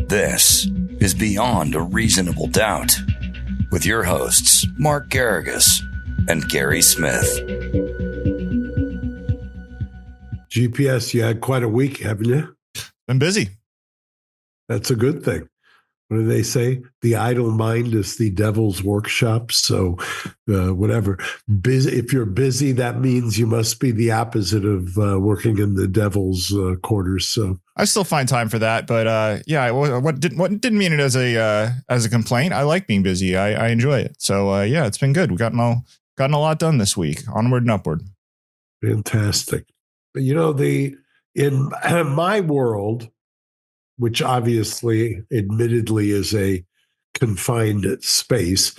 This is Beyond a Reasonable Doubt with your hosts, Mark Garrigus and Gary Smith. GPS, you had quite a week, haven't you? Been busy. That's a good thing. What do they say? The idle mind is the devil's workshop. So whatever. Busy. If you're busy, that means you must be the opposite of working in the devil's quarters. So I still find time for that. But yeah, what didn't mean it as a complaint. I like being busy. I enjoy it. So yeah, it's been good. We've gotten a lot done this week. Onward and upward. Fantastic. You know, in my world, which obviously, admittedly, is a confined space,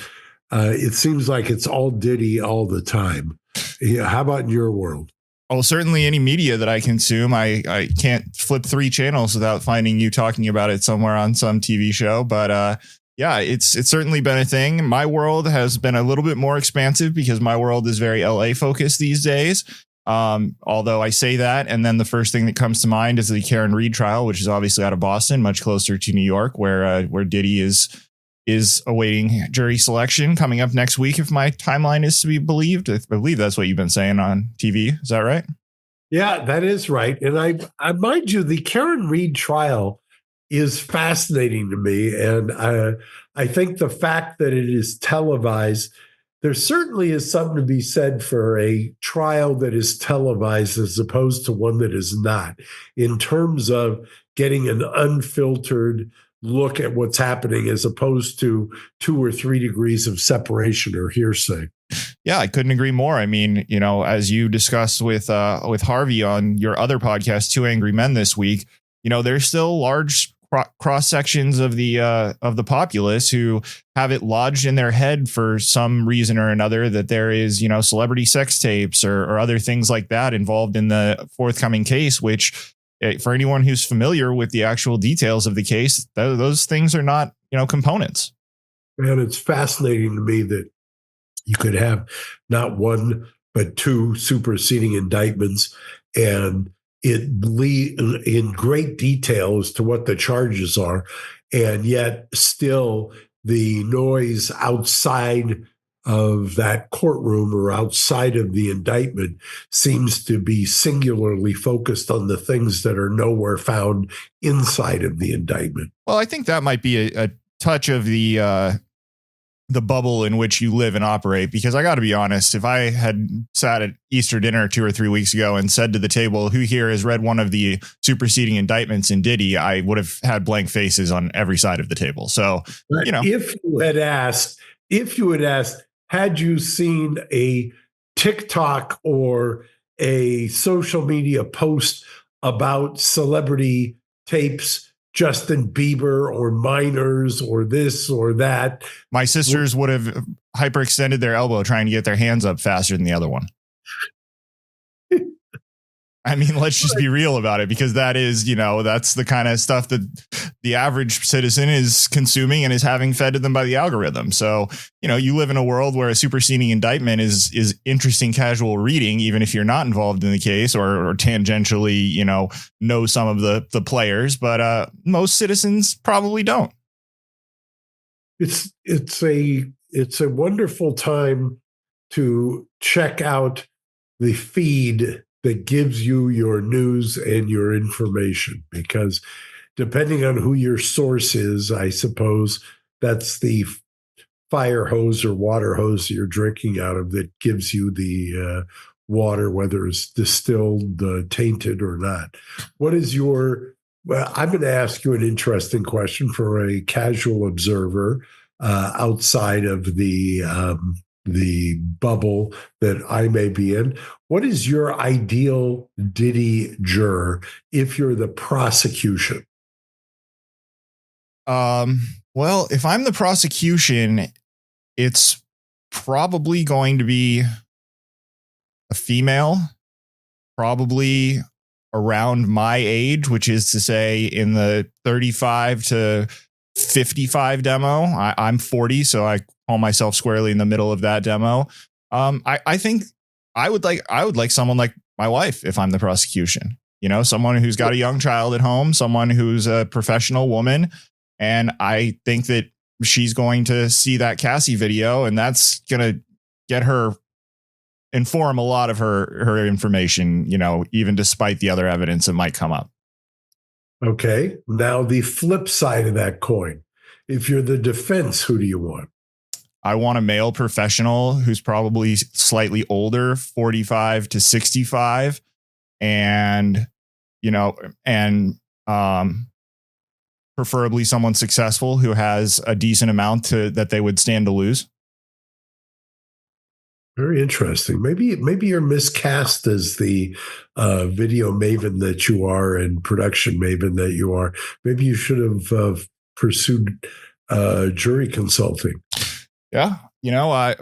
it seems like it's all Diddy all the time. Yeah, how about in your world? Oh, certainly any media that I consume, I can't flip 3 channels without finding you talking about it somewhere on some TV show. But yeah, it's certainly been a thing. My world has been a little bit more expansive because my world is very LA focused these days. Although I say that, and then the first thing that comes to mind is the Karen Reed trial, which is obviously out of Boston, much closer to New York, where Diddy is awaiting jury selection coming up next week. If my timeline is to be believed, I believe that's what you've been saying on TV. Is that right? Yeah, that is right. And I mind you, the Karen Reed trial is fascinating to me. And I think the fact that it is televised, there certainly is something to be said for a trial that is televised as opposed to one that is not, in terms of getting an unfiltered look at what's happening as opposed to 2 or 3 degrees of separation or hearsay. Yeah, I couldn't agree more. I mean, you know, as you discussed with Harvey on your other podcast, Two Angry Men this week, you know, there's still large cross sections of the populace who have it lodged in their head for some reason or another that there is, you know, celebrity sex tapes or other things like that involved in the forthcoming case, which for anyone who's familiar with the actual details of the case, those things are not, you know, components. And it's fascinating to me that you could have not one, but 2 superseding indictments, and in great detail as to what the charges are, and yet still the noise outside of that courtroom or outside of the indictment seems to be singularly focused on the things that are nowhere found inside of the indictment. Well, I think that might be a touch of the bubble in which you live and operate, because I got to be honest, if I had sat at Easter dinner 2 or 3 weeks ago and said to the table, who here has read one of the superseding indictments in Diddy, I would have had blank faces on every side of the table. So, you know, if you had asked, had you seen a TikTok or a social media post about celebrity tapes, Justin Bieber or minors or this or that, my sisters would have hyperextended their elbow trying to get their hands up faster than the other one. I mean, let's just be real about it, because that is, you know, that's the kind of stuff that the average citizen is consuming and is having fed to them by the algorithm. So, you know, you live in a world where a superseding indictment is interesting casual reading, even if you're not involved in the case or tangentially, you know some of the players. But most citizens probably don't. It's a wonderful time to check out the feed that gives you your news and your information, because depending on who your source is, I suppose that's the fire hose or water hose you're drinking out of that gives you the water, whether it's distilled, tainted or not. What is well, I'm going to ask you an interesting question for a casual observer outside of the bubble that I may be in. What is your ideal Diddy juror if you're the prosecution? Well, if I'm the prosecution, it's probably going to be a female, probably around my age, which is to say in the 35 to 55 demo. I'm 40, so I call myself squarely in the middle of that demo. I think I would like someone like my wife if I'm the prosecution. You know, someone who's got a young child at home, someone who's a professional woman, And I think that she's going to see that Cassie video, and that's going to get her inform a lot of her information, even despite the other evidence that might come up. Okay. Now the flip side of that coin. If you're the defense, who do you want? I want a male professional who's probably slightly older, 45 to 65, and preferably someone successful who has a decent amount that they would stand to lose. Very interesting. Maybe you're miscast as the video maven that you are and production maven that you are. Maybe you should have pursued jury consulting. Yeah, I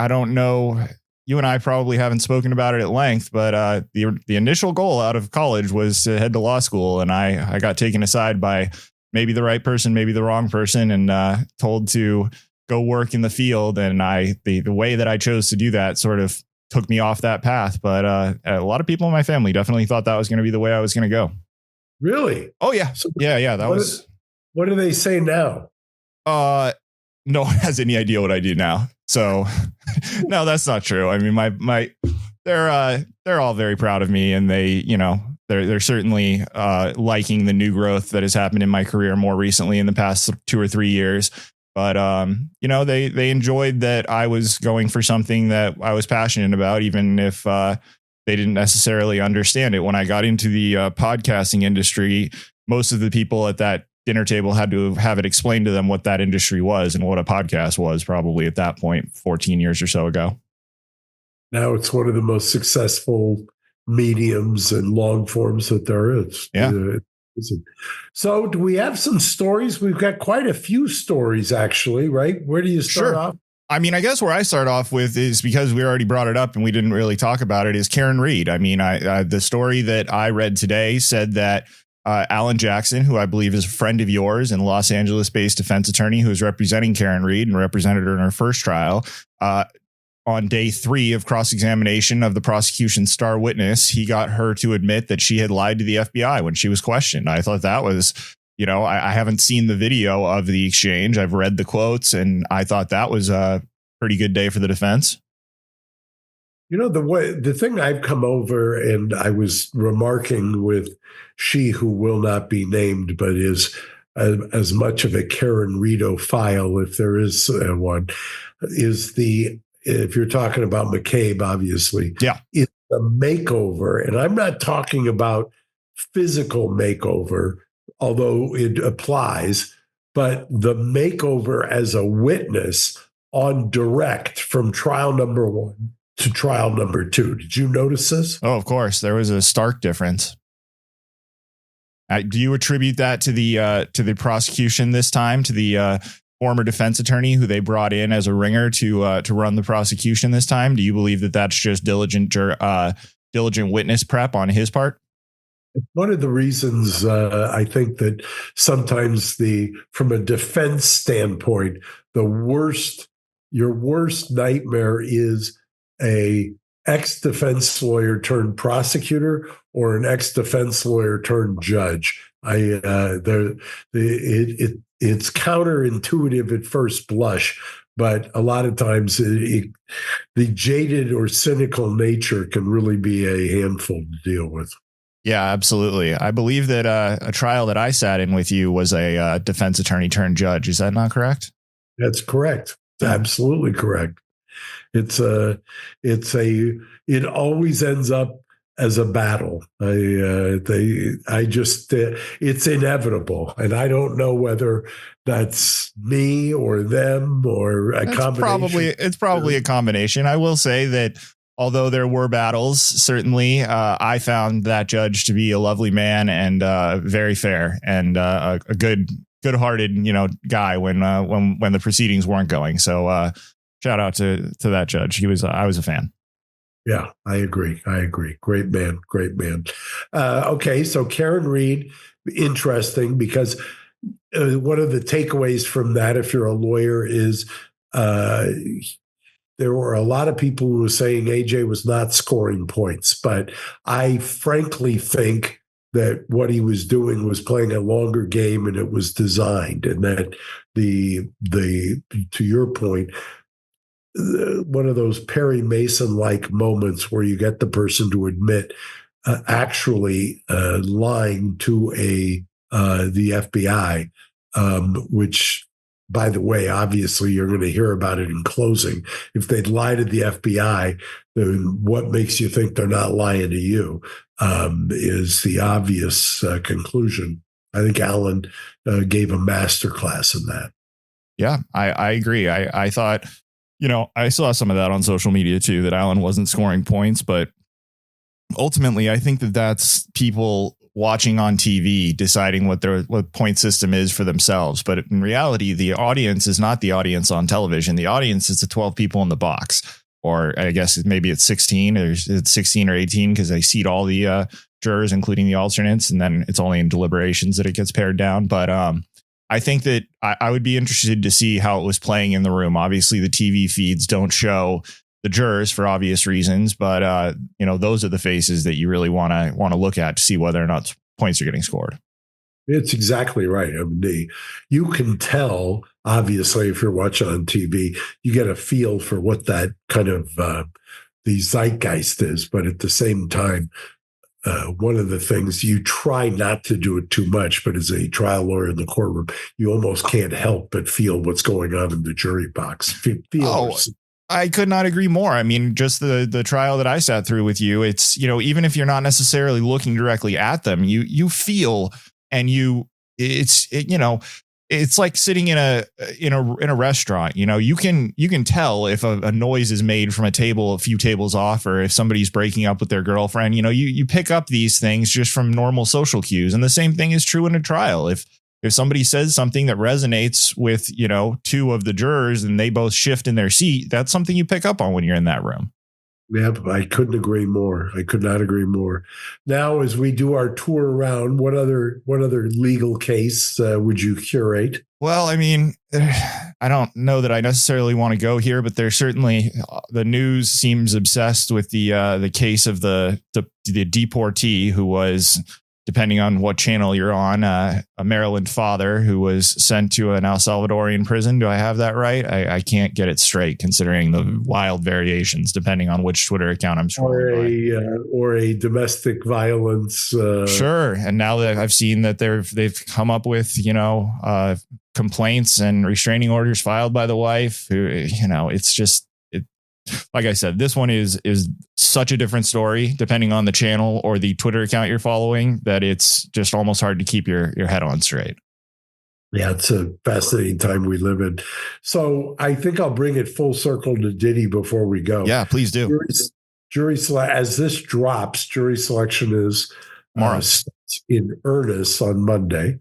don't know. You and I probably haven't spoken about it at length, but the initial goal out of college was to head to law school, and I got taken aside by maybe the right person, maybe the wrong person, and told to go work in the field. And the way that I chose to do that sort of took me off that path. But a lot of people in my family definitely thought that was going to be the way I was going to go. Really? Oh yeah, so yeah. What do they say now? No one has any idea what I do now. So no, that's not true. I mean, they're all very proud of me, and they're certainly liking the new growth that has happened in my career more recently in the past 2 or 3 years. But they enjoyed that I was going for something that I was passionate about, even if they didn't necessarily understand it. When I got into the podcasting industry, most of the people at that dinner table had to have it explained to them what that industry was and what a podcast was, probably at that point 14 years or so ago. Now it's one of the most successful mediums and long forms that there is. Yeah. So do we have some stories? We've got quite a few stories, actually, right? Where do you start off? I mean, I guess where I start off with is, because we already brought it up and we didn't really talk about it, is Karen Reed. I mean, the story that I read today said that Alan Jackson, who I believe is a friend of yours and Los Angeles-based defense attorney who is representing Karen Reed and represented her in her first trial, on day 3 of cross-examination of the prosecution's star witness, he got her to admit that she had lied to the FBI when she was questioned. I thought that was, I haven't seen the video of the exchange. I've read the quotes, and I thought that was a pretty good day for the defense. The thing I've come over, and I was remarking with she who will not be named, but is as much of a Karen Reed-ophile, if there is one, is if you're talking about McCabe, obviously, it's a makeover. And I'm not talking about physical makeover, although it applies, but the makeover as a witness on direct from trial number 1 to trial number 2. Did you notice this? Oh, of course. There was a stark difference. Do you attribute that to the prosecution this time, to the former defense attorney who they brought in as a ringer to run the prosecution this time? Do you believe that that's just diligent witness prep on his part? One of the reasons I think that sometimes from a defense standpoint, your worst nightmare is a ex-defense lawyer turned prosecutor or an ex-defense lawyer turned judge. It's counterintuitive at first blush, but a lot of times the jaded or cynical nature can really be a handful to deal with. Yeah, absolutely. I believe that a trial that I sat in with you was a defense attorney turned judge. Is that not correct? That's correct. Absolutely correct. It always ends up as a battle. It's inevitable. And I don't know whether that's me or them or a combination. It's probably a combination. I will say that although there were battles, certainly I found that judge to be a lovely man and very fair and a good-hearted, guy when the proceedings weren't going. So shout out to that judge. I was a fan. Yeah, I agree. Great man. Okay, so Karen Reed, interesting, because one of the takeaways from that, if you're a lawyer, is there were a lot of people who were saying AJ was not scoring points, but I frankly think that what he was doing was playing a longer game and it was designed, and that the to your point, one of those Perry Mason-like moments where you get the person to admit actually lying to the FBI, which, by the way, obviously you're going to hear about it in closing. If they'd lie to the FBI, then what makes you think they're not lying to you is the obvious conclusion. I think Alan gave a masterclass in that. Yeah, I agree. I thought, I saw some of that on social media too, that Alan wasn't scoring points, but ultimately I think that that's people watching on TV deciding what point system is for themselves. But in reality, the audience is not the audience on television. The audience is the 12 people in the box, or I guess maybe it's 16 or it's 16 or 18 because they seat all the jurors, including the alternates. And then it's only in deliberations that it gets pared down. But I think that I would be interested to see how it was playing in the room. Obviously, the TV feeds don't show the jurors for obvious reasons, but those are the faces that you really want to look at to see whether or not points are getting scored. It's exactly right. I mean, you can tell, obviously, if you're watching on TV, you get a feel for what that kind of the zeitgeist is. But at the same time, one of the things, you try not to do it too much, but as a trial lawyer in the courtroom, you almost can't help but feel what's going on in the jury box. I could not agree more. I mean, just the trial that I sat through with you, it's, even if you're not necessarily looking directly at them, you feel, and it's like sitting in a restaurant. You can tell if a noise is made from a table a few tables off, or if somebody's breaking up with their girlfriend. You pick up these things just from normal social cues, and the same thing is true in a trial. If somebody says something that resonates with, two of the jurors and they both shift in their seat, that's something you pick up on when you're in that room. Yeah, I couldn't agree more. I could not agree more. Now, as we do our tour around, what other legal case would you curate? Well, I mean, I don't know that I necessarily want to go here, but there's certainly the news seems obsessed with the case of the deportee who was, depending on what channel you're on, a Maryland father who was sent to an El Salvadorian prison. Do I have that right? I can't get it straight, considering the wild variations depending on which Twitter account I'm scrolling or a domestic violence. Sure. And now that I've seen that they've come up with, complaints and restraining orders filed by the wife, who, it's just, like I said, this one is such a different story depending on the channel or the Twitter account you're following, that it's just almost hard to keep your head on straight. Yeah, it's a fascinating time we live in. So I think I'll bring it full circle to Diddy before we go. Yeah, please do. As this drops, jury selection is in earnest on Monday.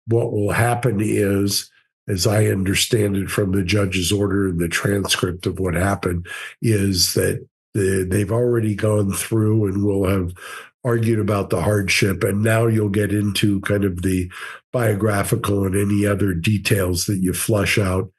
What will happen is, as I understand it from the judge's order and the transcript of what happened, is that they've already gone through and will have argued about the hardship. And now you'll get into kind of the biographical and any other details that you flush out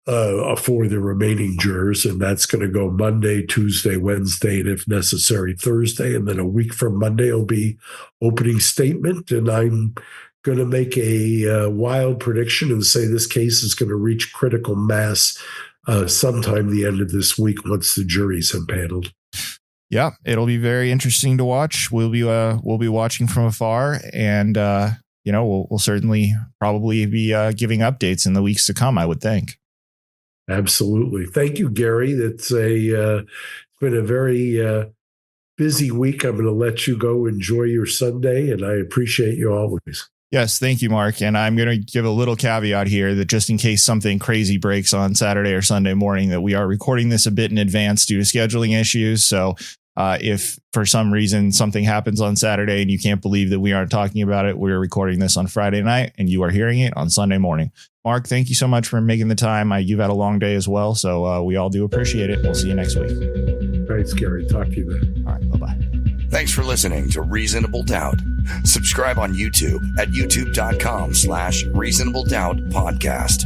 for the remaining jurors. And that's going to go Monday, Tuesday, Wednesday, and if necessary, Thursday. And then a week from Monday will be opening statement. And I'm going to make a wild prediction and say this case is going to reach critical mass sometime the end of this week once the juries have paneled. Yeah, it'll be very interesting to watch. We'll be watching from afar, and we'll certainly probably be giving updates in the weeks to come, I would think. Absolutely. Thank you, Gary. It's been a very busy week. I'm going to let you go enjoy your Sunday, and I appreciate you always. Yes, thank you, Mark. And I'm going to give a little caveat here that just in case something crazy breaks on Saturday or Sunday morning, that we are recording this a bit in advance due to scheduling issues. So if for some reason something happens on Saturday and you can't believe that we aren't talking about it, we're recording this on Friday night and you are hearing it on Sunday morning. Mark, thank you so much for making the time. You've had a long day as well, so we all do appreciate it. We'll see you next week. Thanks, Gary. Talk to you then. All right, bye-bye. Thanks for listening to Reasonable Doubt. Subscribe on YouTube at youtube.com/Reasonable Doubt Podcast.